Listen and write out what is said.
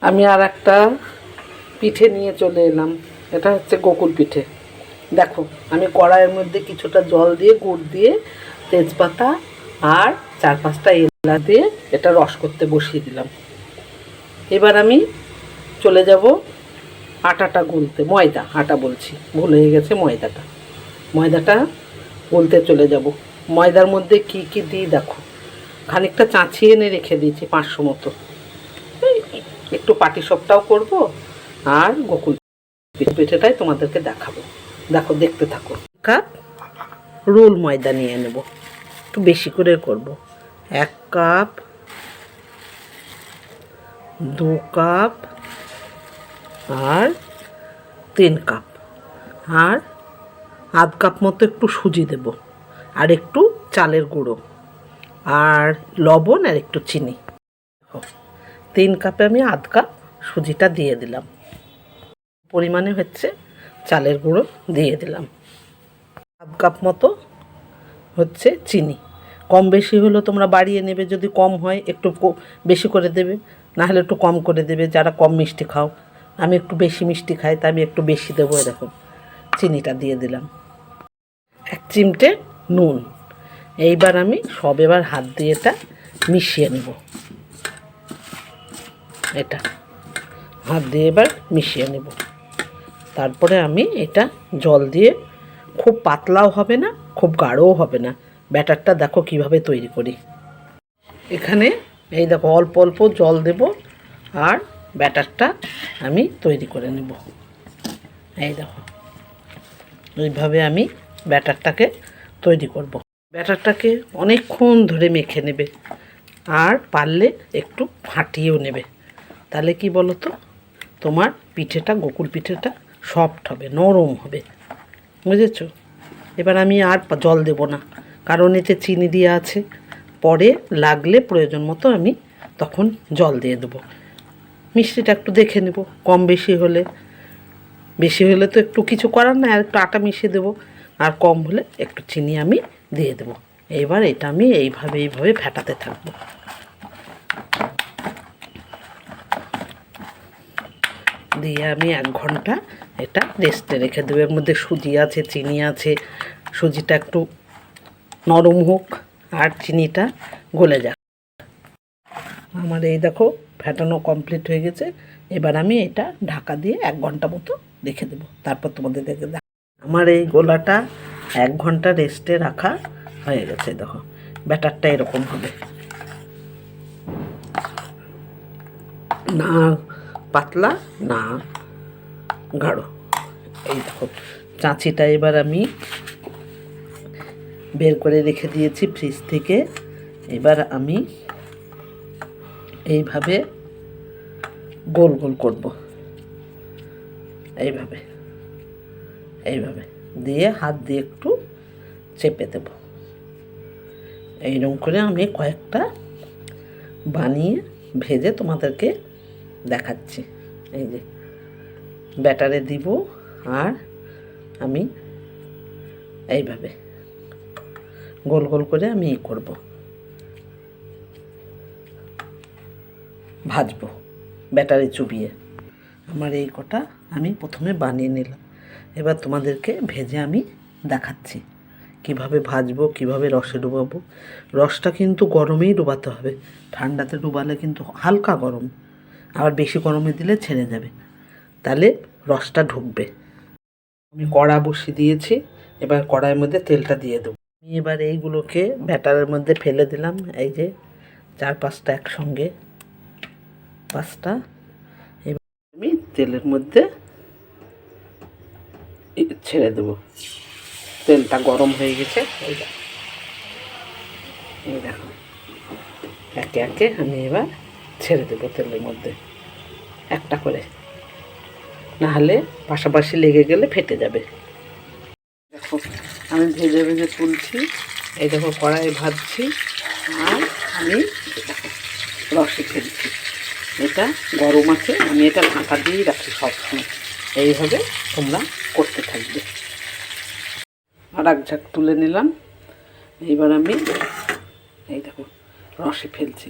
আমি আর একটা পিঠে নিয়ে চলে এলাম। এটা হচ্ছে গোকুল পিঠে। দেখো আমি কড়াইয়ের মধ্যে কিছুটা জল দিয়ে গুড় দিয়ে তেজপাতা আর 4-5টা এলাচ দিয়ে এটা রস করতে বসিয়ে দিলাম। এবার আমি চলে যাব আটাটা গুলতে। ময়দা, আটা বলছি, ভুল হয়ে গেছে। ময়দাটা গুলতে চলে যাব। ময়দার মধ্যে কি কি দিই দেখো। খানিকটা চাঁচিয়ে এনে রেখে দিয়েছি 500 মতো। একটু পাটিসাপটাও করব আর গোকুল পিঠেটাই তোমাদেরকে দেখাবো। দেখো, দেখতে থাকো। কাপ রোল ময়দা নিয়ে নেব, একটু বেশি করে করব। 1 কাপ, 2 কাপ আর 3 কাপ আর আধ কাপ মতো একটু সুজি দেব আর একটু চালের গুঁড়ো আর লবণ আর একটু চিনি। 3 কাপে আমি আধ কাপ সুজিটা দিয়ে দিলাম। পরিমাণে হচ্ছে চালের গুঁড়ো দিয়ে দিলাম। আধ কাপ মতো হচ্ছে চিনি। কম বেশি হলেও তোমরা বাড়িয়ে নেবে, যদি কম হয় একটু বেশি করে দেবে, না হলে একটু কম করে দেবে যারা কম মিষ্টি খাও। আমি একটু বেশি মিষ্টি খাই, তাই আমি একটু বেশি দেবো। এরকম চিনিটা দিয়ে দিলাম। 1 চিমটে নুন। এইবার আমি এবার হাত দিয়ে এটা মিশিয়ে নেব। এটা হাত দিয়ে এবার মিশিয়ে নেব। তারপরে আমি এটা জল দিয়ে, খুব পাতলাও হবে না খুব গাঢ়ও হবে না। ব্যাটারটা দেখো কিভাবে তৈরি করি। এখানে এই দেখো অল্প অল্প জল দেব আর ব্যাটারটা আমি তৈরি করে নেব। এই দেখো এইভাবে আমি ব্যাটারটাকে তৈরি করব। ব্যাটারটাকে অনেকক্ষণ ধরে মেখে নেবে আর পারলে একটু ফাটিয়েও নেবে। তাহলে কি বলো তো, তোমার পিঠেটা, গোকুল পিঠেটা সফট হবে, নরম হবে। বুঝেছো? এবার আমি আর জল দেব না, কারণ এতে চিনি দেওয়া আছে। পরে লাগলে প্রয়োজন মতো আমি তখন জল দিয়ে দেবো। মিষ্টিটা একটু দেখে নেব, কম বেশি হলে তো একটু কিছু করার না, আর একটু আটা মিশিয়ে দেবো। আর কম হলে একটু চিনি আমি দিয়ে দেবো। এবার এটা আমি এইভাবে ফেটাতে থাকবো। দিয়ে আমি 1 ঘন্টা এটা রেস্টে রেখে দেবো। এর মধ্যে সুজি আছে, চিনি আছে। সুজিটা একটু নরম হোক আর চিনিটা গলে যাক। আমার এই দেখো ফেটানো কমপ্লিট হয়ে গেছে। এবার আমি এটা ঢাকা দিয়ে 1 ঘন্টা মতো রেখে দেবো। তারপর তোমাদের দেখে আমার এই গোলাটা 1 ঘন্টা রেস্টে রাখা হয়ে গেছে। দেখো ব্যাটারটা এরকম হবে, না পাতলা না গাঢ়। এই দেখো চাঁচিটা এবার আমি বের করে রেখে দিয়েছি ফ্রিজ থেকে। এবার আমি এইভাবে গোল গোল করব। এইভাবে দিয়ে হাত দিয়ে একটু চেপে দেব। এইরকম করে আমি কয়েকটা বানিয়ে ভেজে তোমাদেরকে দেখাচ্ছি। এই যে ব্যাটারে দিব আর আমি এইভাবে গোল গোল করে আমি করব, ভাজবো ব্যাটারে চুবিয়ে। আমার এই কটা আমি প্রথমে বানিয়ে নিলাম। এবার তোমাদেরকে ভেজে আমি দেখাচ্ছি কিভাবে ভাজবো, কিভাবে রসে ডুবাবো। রসটা কিন্তু গরমেই ডুবাতে হবে, ঠান্ডাতে ডুবালে কিন্তু হালকা গরম, আবার বেশি গরমে দিলে ছেড়ে যাবে, তাহলে রসটা ঢুকবে। আমি কড়া বসিয়ে দিয়েছি, এবার কড়াইয়ের মধ্যে তেলটা দিয়ে দেবো। আমি এবার এইগুলোকে ব্যাটারের মধ্যে ফেলে দিলাম। এই যে 4-5টা একসঙ্গে, 5টা। এবার আমি তেলের মধ্যে ছেড়ে দেবো। তেলটা গরম হয়ে গেছে। এই দেখো একে একে আমি এবার ছেড়ে দেবো তেলের মধ্যে একটা করে, নাহলে পাশাপাশি লেগে গেলে ফেটে যাবে। দেখো আমি ভেজে ভেজে তুলছি। এই দেখো কড়াই ভাজছি আর আমি রসে ফেলছি। এটা গরম আছে, আমি এটা ঢাকা দিয়েই রাখি সবসময়। এইভাবে তোমরা করতে থাকবে। আর 1 ঝাঁক তুলে নিলাম। এইবার আমি এই দেখো রসে ফেলছি।